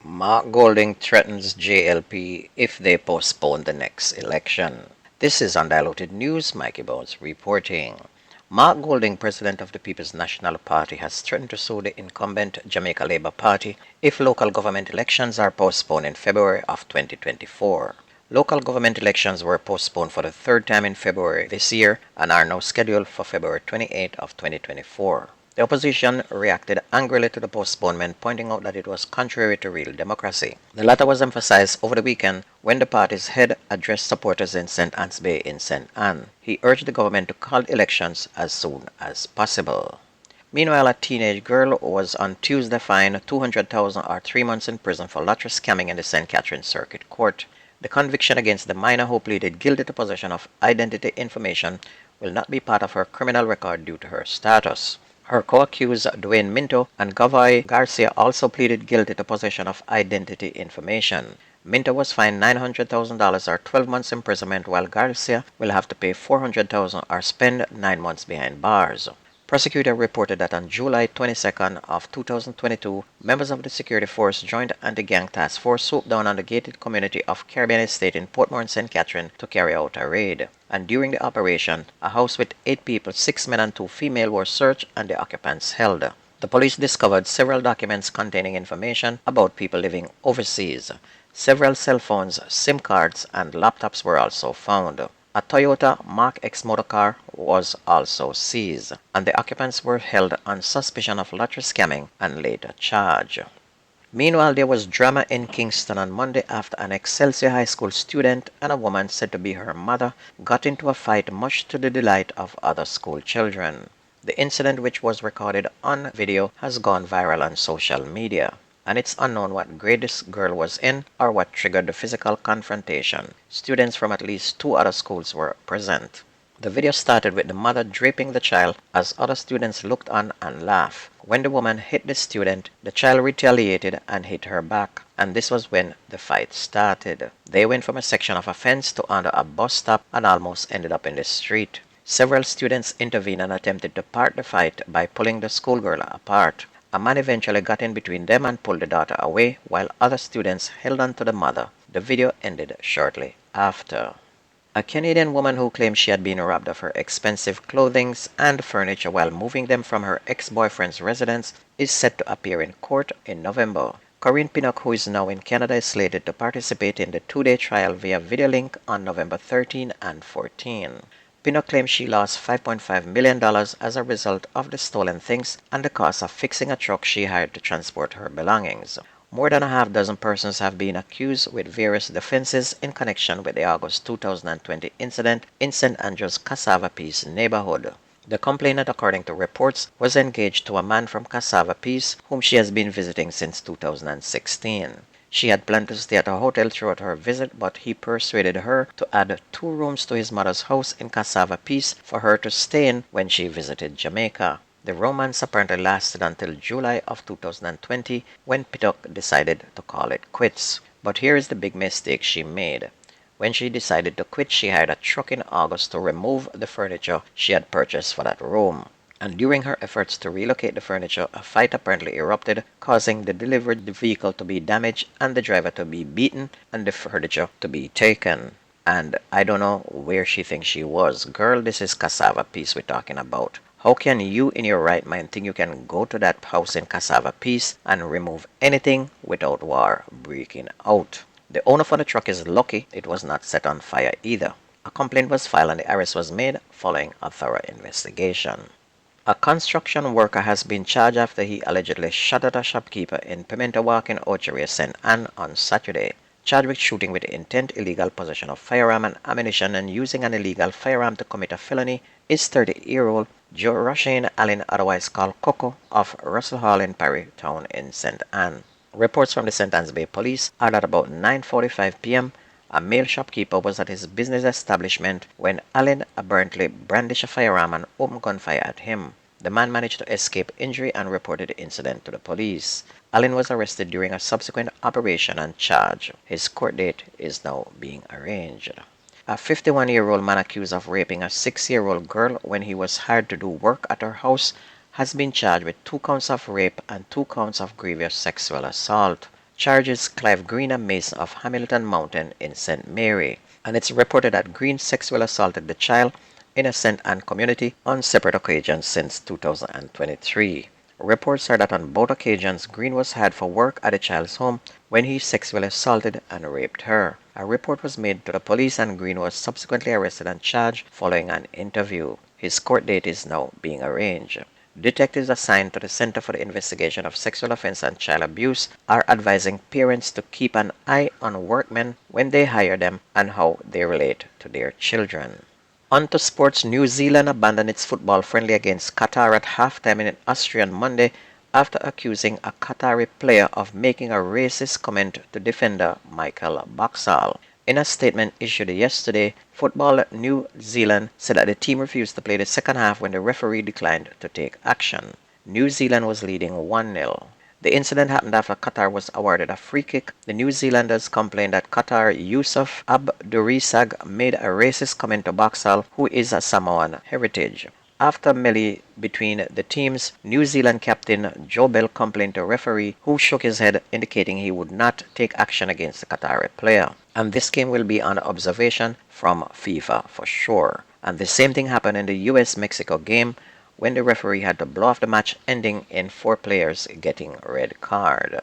Mark Golding threatens JLP if they postpone the next election. This is Undiluted News. Mikey Bones reporting. Mark Golding, president of the People's National Party, has threatened to sue the incumbent Jamaica Labour Party if local government elections are postponed in February of 2024. Local government elections were postponed for the third time in February this year and are now scheduled for February 28 of 2024. The opposition reacted angrily to the postponement, pointing out that it was contrary to real democracy. The latter was emphasized over the weekend when the party's head addressed supporters in St. Anne's Bay in St. Anne. He urged the government to call elections as soon as possible. Meanwhile, a teenage girl was on Tuesday fined $200,000 or 3 months in prison for lottery scamming in the St. Catharines Circuit Court. The conviction against the minor, who pleaded guilty to possession of identity information, will not be part of her criminal record due to her status. Her co-accused Dwayne Minto and Gavai Garcia also pleaded guilty to possession of identity information. Minto was fined $900,000 or 12 months imprisonment, while Garcia will have to pay $400,000 or spend 9 months behind bars. Prosecutor reported that on July 22nd of 2022, members of the security force Joint Anti-Gang Task Force swooped down on the gated community of Caribbean Estate in Portmore and St. Catherine to carry out a raid. And during the operation, a house with 8 people, 6 men and 2 female, were searched and the occupants held. The police discovered several documents containing information about people living overseas. Several cell phones, SIM cards, and laptops were also found. A Toyota Mark X motorcar was also seized, and the occupants were held on suspicion of lottery scamming and later charged. Meanwhile, there was drama in Kingston on Monday after an Excelsior High School student and a woman said to be her mother got into a fight, much to the delight of other school children. The incident, which was recorded on video, has gone viral on social media, and it's unknown what grade this girl was in or what triggered the physical confrontation. Students from at least 2 other schools were present. The video started with the mother draping the child as other students looked on and laughed. When the woman hit the student, the child retaliated and hit her back, and this was when the fight started. They went from a section of a fence to under a bus stop and almost ended up in the street. Several students intervened and attempted to part the fight by pulling the schoolgirl apart. A man eventually got in between them and pulled the daughter away, while other students held on to the mother. The video ended shortly after. A Canadian woman who claimed she had been robbed of her expensive clothing and furniture while moving them from her ex-boyfriend's residence is set to appear in court in November. Corinne Pinnock, who is now in Canada, is slated to participate in the 2-day trial via video link on November 13 and 14. Pinnock claims she lost $5.5 million as a result of the stolen things and the cost of fixing a truck she hired to transport her belongings. More than a half dozen persons have been accused with various defenses in connection with the August 2020 incident in St. Andrew's Cassava Peace neighborhood. The complainant, according to reports, was engaged to a man from Cassava Peace whom she has been visiting since 2016. She had planned to stay at a hotel throughout her visit, but he persuaded her to add 2 rooms to his mother's house in Cassava Peace for her to stay in when she visited Jamaica. The romance apparently lasted until July of 2020 when Pinnock decided to call it quits. But here is the big mistake she made. When she decided to quit, she hired a truck in August to remove the furniture she had purchased for that room. And during her efforts to relocate the furniture, a fight apparently erupted, causing the delivered vehicle to be damaged and the driver to be beaten and the furniture to be taken. And I don't know where she thinks she was. Girl, this is Cassava Peace we're talking about. How can you in your right mind think you can go to that house in Cassava Peace and remove anything without war breaking out? The owner for the truck is lucky it was not set on fire either. A complaint was filed and the arrest was made following a thorough investigation. A construction worker has been charged after he allegedly shot at a shopkeeper in Pimento Walk in Ocheria, St. Anne on Saturday. Charged with shooting with intent, illegal possession of firearm and ammunition, and using an illegal firearm to commit a felony is 30-year-old Joe Rushane Allen, otherwise called Coco, of Russell Hall in Parry Town in St. Anne. Reports from the St. Anne's Bay Police are that about 9:45 p.m., a male shopkeeper was at his business establishment when Allen apparently brandished a firearm and opened gunfire at him. The man managed to escape injury and reported the incident to the police. Allen was arrested during a subsequent operation and charged. His court date is now being arranged. A 51-year-old man accused of raping a 6-year-old girl when he was hired to do work at her house has been charged with 2 counts of rape and 2 counts of grievous sexual assault. charges Clive Green a Mason of Hamilton Mountain in St. Mary, and it's reported that Green sexually assaulted the child in a St. Anne community on separate occasions since 2023. Reports are that on both occasions Green was hired for work at the child's home when he sexually assaulted and raped her. A report was made to the police and Green was subsequently arrested and charged following an interview. His court date is now being arranged. Detectives assigned to the Center for the Investigation of Sexual Offense and Child Abuse are advising parents to keep an eye on workmen when they hire them and how they relate to their children. On to sports. New Zealand abandoned its football friendly against Qatar at halftime in Austria on Monday after accusing a Qatari player of making a racist comment to defender Michael Boxall. In a statement issued yesterday, Football New Zealand said that the team refused to play the second half when the referee declined to take action. New Zealand was leading 1-0. The incident happened after Qatar was awarded a free kick. The New Zealanders complained that Qatar Yusuf Abdurisag made a racist comment to Boxall, who is a Samoan heritage. After melee between the teams, New Zealand captain Joe Bell complained to a referee who shook his head indicating he would not take action against the Qatari player. And this game will be under observation from FIFA for sure. And the same thing happened in the US-Mexico game when the referee had to blow off the match, ending in 4 players getting a red card.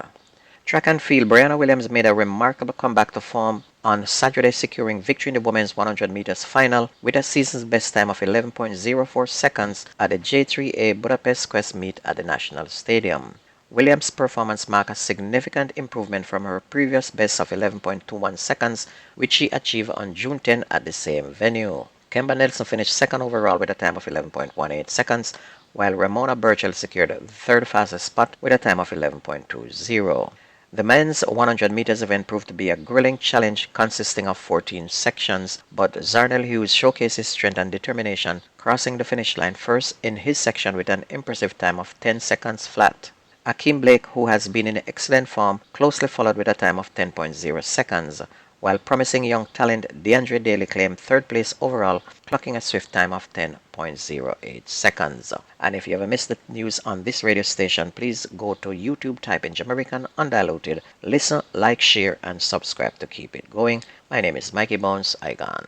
Track and field. Brianna Williams made a remarkable comeback to form on Saturday, securing victory in the women's 100 meters final with a season's best time of 11.04 seconds at the J3A Budapest Quest meet at the National Stadium. Williams' performance marked a significant improvement from her previous best of 11.21 seconds, which she achieved on June 10 at the same venue. Kemba Nelson finished second overall with a time of 11.18 seconds, while Ramona Burchell secured the third fastest spot with a time of 11.20. The men's 100 meters event proved to be a grueling challenge consisting of 14 sections, but Zarnell Hughes showcased his strength and determination, crossing the finish line first in his section with an impressive time of 10 seconds flat. Akeem Blake, who has been in excellent form, closely followed with a time of 10.0 seconds, while promising young talent DeAndre Daly claimed third place overall, clocking a swift time of 10.08 seconds. And if you ever missed the news on this radio station, please go to YouTube, type in Jamaican Undiluted, listen, like, share, and subscribe to keep it going. My name is Mikey Bones. I gone.